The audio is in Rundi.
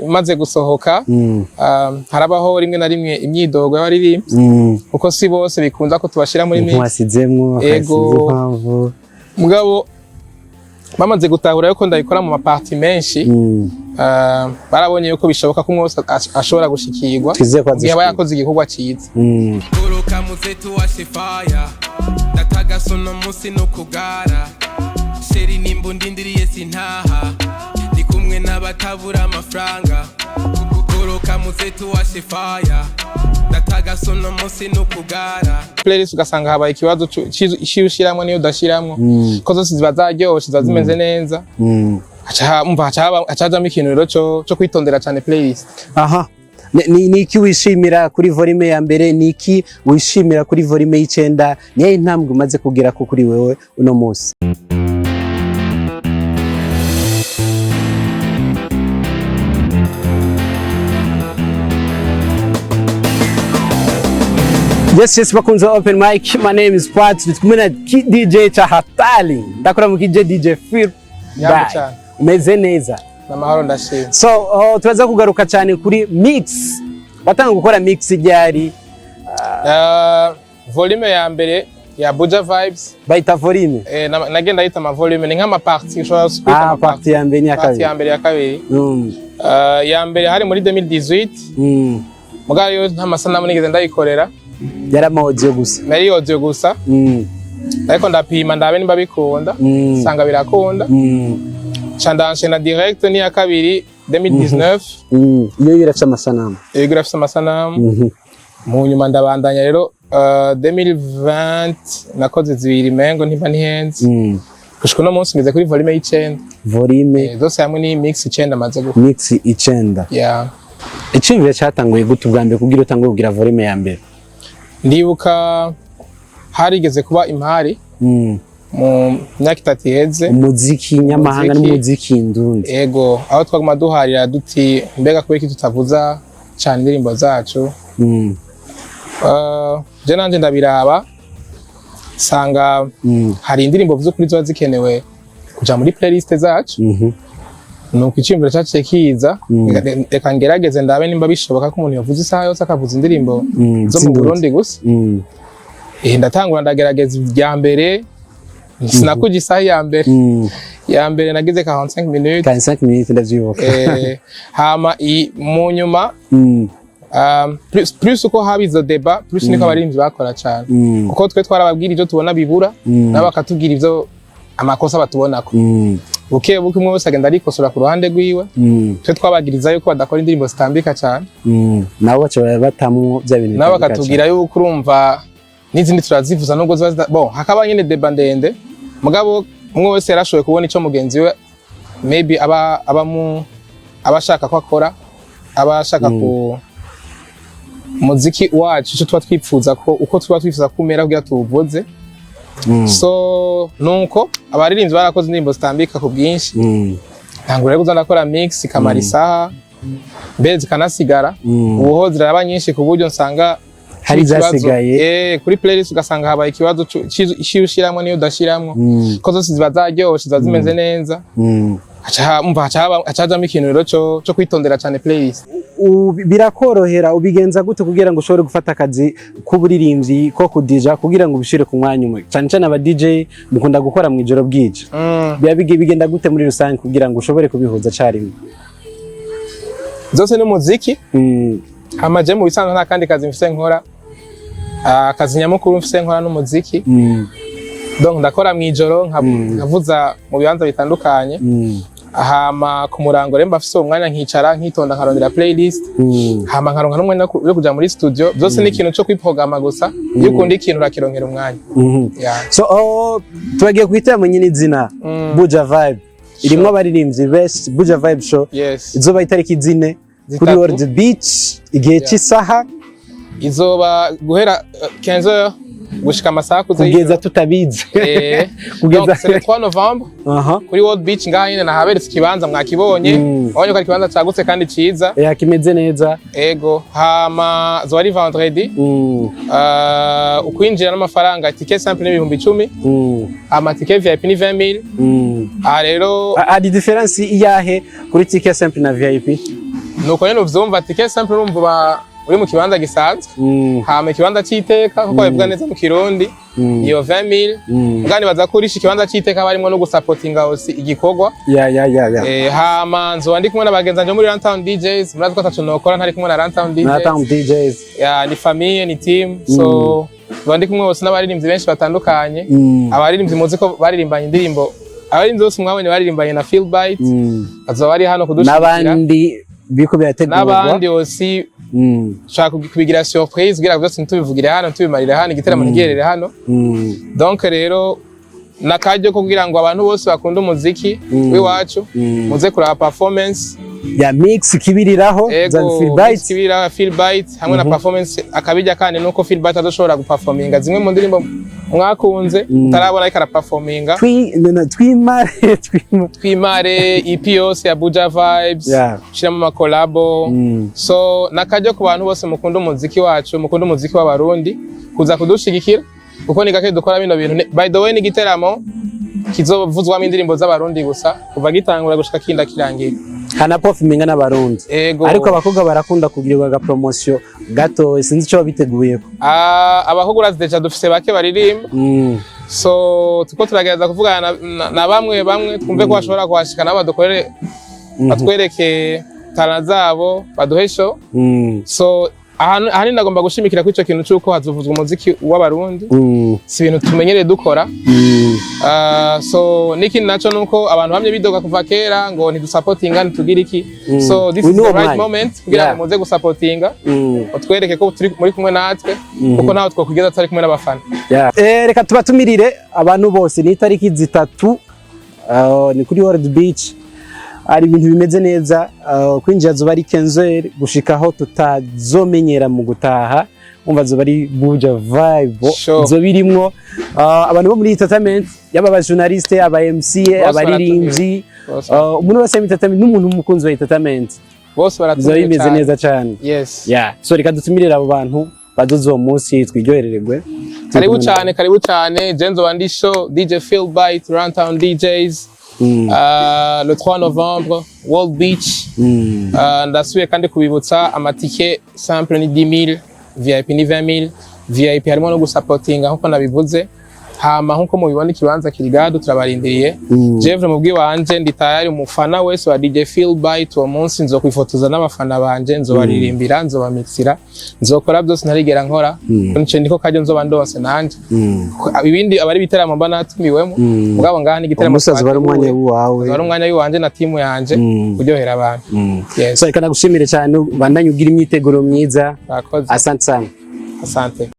maze gusohoka harabaho rimwe na rimwe imyidogo y'abaririmbyi uko si bose bikunda ko tubashira muri mix wasizemwo ego mugabo bamaze gutahura yuko ndabikora mu maparti menshi barabonye yuko bishoboka ko umwe ashobora gushikirwa yaba yakoze igikorwa cyiza guruka muzetu wa shefaya nataga sono musi no kugara sheri nimbo ndindiriye sintaha ndi kumwe n'abatabura amafaranga guruka muzetu wa shefaya nataga sono musi no kugara playlist ugasanga habaye ikibazo cy'ushiramwe niyo udashiramwe ko zose ziba zaryoshe ziba zimeze neza hacajamo ikintu rero cyo kwitondera cyane playlist. Aha, ni iki wishimira kuri volume ya mbere, ni iki wishimira kuri volume y'icenda, niyo intambwe umaze kugera ko kuri wewe uno munsi? Yes, bakunze open mic. My name is Pat. Tukumwe na DJ Chahatali. Ndakora mu DJ Dj-Philbyte. Umeze neza? Namahoro ndashimye. So, turaza kugaruka cyane kuri mix. Watanga gukora mix ryari? Volume ya mbere ya Buja Vibes. Baita volume? Nagenda yita ma volume ni nk'ama party ushobora kwita ama party ya mbere ya kabiri. Party ya mbere ya kabiri. Ya mbere hari muri 2018. Mugabo yo nta masanamu nigeze ndayikorera. Yarama audio gusa. Nari audio gusa. Ariko ndapima ndabe nimba bikunda. Sanga birakunda. Chandanshe na direct ni ya kabiri 2019. Iyo irafite amasanamu. Iyo irafite amasanamu. Mu nyuma ndabandanya rero 2020 nakoze zibiri mengo ntimba nihenze. Kushiko no munsi ngeze kuri volume y'icenda. Volume zose hamwe ni mix icenda maze gukora. Mix icenda. Yeah. Icimvire cyatanguye gute ubwa mbere kugira utanguye kugira volume ya mbere? Ndibuka harigeze kuba impari mu myaka itatu iheze umuziki nyamahanga n'umuziki ndundi. Ego aho twaguma duharira duti mbega kubera iki tutavuza cyane indirimbo zacu. Je nanje ndabiraba sanga hari indirimbo z'ukuri ziba zikenewe kuja muri playlist zacu. Nuko icimviro cyaciye kiza reka ngerageze ndabe nimba bishoboka ko umuntu yavuze isaha yose akavuza indirimbo zo mu Burundi gusa. Ndatangura ndagerageza ibya mbere sinakuja isaha ya mbere. Ya mbere nagize 45 minutes. 45 minutes ndavyibuka. Hama mu nyuma plus uko habizo deba plus niko abarinzi bakora cyane kuko twe twarababwira ibyo tubona bibura nabo bakatubwira ibyo amakosa batubonako. Buke umwe wese agenda arikosora ku ruhande rwiwe. Twe twabagiriza yuko badakora indirimbo zitambika cyane. Nabo baca batamwo bya bintu. Nabo bakatubwira yuko urumva n'izindi turazivuza nubwo ziba bon hakaba nyine deba ndende. Mugabo umwe wese yarashoboye kubona ico mugenzi we maybe abashaka ko akora abashaka ku muziki wacu cyo tuba twipfuza ko uko tuba twifuza kumera kugira tuvuze. So nuko abaririmbyi barakoze indirimbo zitambika ku bwinshi. Ntango rero uzanakora mix kamara isaha mbere zikanasigara ubuho ziraba nyinshi ku buryo nsanga hari zasigaye kuri playlist ugasanga habaye ikibazo cy'ushiramwe niyo udashiramwe ko zose ziba zaryoshe ziba zimeze neza. Hacajamo ikintu rero cyo kwitondera cyane playlist. Birakorohera ubigenza gute kugira ngo ushobore gufata akazi k'uburirimbyi ko kudija kugira ngo ubishire ku mwanya umwe cyane cyane aba DJ mukunda gukora mu ijoro bwije. Bigenda gute muri rusange kugira ngo ushobore kubihuza carimwe? Zose ni muziki. Hamaje mu bisanzwe nta kandi kazi mfise nkora. Akazi nyamukuru mfise nkora n'umuziki. Donc ndakora mu ijoro nkavuza mu bibanza bitandukanye. Hama ku murango remba afise umwanya nkicara nkitonda nkarondera playlist. Hama nkaronka n'umwanya yo kuja muri studio. Byose ni ikintu cyo kwiprograma gusa. Iyo ukunda ikintu urakironkera umwanya. So tubagiye kwitamo nyine izina Buja Vibe. Irimwo abaririmbyi best Buja Vibe Show. Izoba itariki 4 kuri World Beach igihe cy'isaha izoba guhera 15h gushika amasaha kugeza tutabizi donc c'est le 3 novembre kuri World Beach ngaha nyene nahaberetse ikibanza mwakibonye abonye ko ikibanza cagutse kandi ciza kimeze neza ego hama zo ari vendredi ukwinjira n'amafaranga ticket simple n'ibihumbi 10 amatike VIP ni 20000 rero ari difference iyahe kuri ticket simple na VIP nuko nyene uvyumva ticket simple urumva uri mu kibanza gisanzwe hama ikibanza c'iteka kuko bivuga neza mu Kirundi iyo 20000 ngani baza kurisha ikibanza c'iteka barimo no gusupportinga hose igikorwa hama nzo ndi kumwe n'abagenzanje muri Runtowndjs murazi ko atacu nokora ntari kumwe na Runtowndjs ni famille ni team so ndi kumwe bose n'abaririmbyi benshi batandukanye abaririmbyi muzi ko baririmbanye indirimbo abaririmbyi bose mwabonye baririmbanye na Philbyte azoba ari hano kudushikira n'abandi biko byategurwa n'abandi aussi shaka kubigira surprise kugira byose ntubivugire hano tubimarire hano igiteramo ntigerere hano donc rero nakajyo kugira ngo abantu bose bakunda umuziki w'iwacu muze kuraba performance ya mix ikibiriraho za Philbyte hamwe na performance akabijya kandi nuko Philbyte adoshobora guperforminga zimwe mu ndirimbo mwakunze utarabona ariko araperforminga twimare EP yose ya Buja Vibes shiramo ama collabo so nakajyo ku bantu bose mukunda umuziki wacu mukunda umuziki w'abarundi kuza kudushigikira kuko ni gake dukora bino bintu by the way ni igiteramo kizovuzwamo indirimbo z'abarundi gusa kuva gitangura gushika kinda kirangira kana performinga n'abarundi ariko abakobwa barakunda kugirirwa ga promotion gato sinzi cyo biteguyeko abakobwa deja dufise bake baririmba so tuko turagereza kuvugana na bamwe twumve ko bashobora kuhashika nabo badukorere batwereke talent zabo baduhe show so ahani nagomba gushimikira kuri ico kintu cyuko hazuvuzwa umuziki w'abarundi si ibintu tumenyereye dukora so niki naco nuko abantu bamye bidoga kuva kera ngo ntidusupportinga ntitugira iki so this is the right moment kugira ngo muze gusupportinga utwereke ko turi muri kumwe natwe kuko naho twokugeza tari kumwe n'abafana reka tubatumirire abantu bose ni itariki 3 ni kuri World Beach ari ibintu bimeze neza kwinjira zo bari 15 gushikaho tutazomenyera mu gutaha umva zo bari Buja Vibe zo birimwo abantu bo muri entertainment yaba journaliste aba MC abaririmbyi umuntu wese entertainment n'umuntu umukunzi wa entertainment bose baratumye bimeze neza cyane so reka dutumirira abo bantu badoze uwo munsi twiryoherererwe karibu cyane Jenzo Bandi Show Dj-Philbyte Runtowndjs le 3 novembre World Beach ndasubiye kandi kubibutsa amatike simple ni 10000 VIP ni 20000 VIP harimo no gusupportinga nkuko nabivuze hama nkuko mubibona ikibanza kirigado turabarindiriye Jevre mubwi wanje ndi tayari umufana wese wa Dj-Philbyte uwo munsi nzokwifotoza n'abafana banje nzobaririmbira nzobamixira nzokora byose narigera nkora nico ndiko kajyo nzoba ndose nanje ibindi abari biteramo mba natumiwemo mugabo ngaha ni igiteramo musaza bari umwanya wawe bari umwanya wanje na timu yanje kuryohera abantu so reka nagushimire cyane bandanye ugira imyiteguro myiza asante sana asante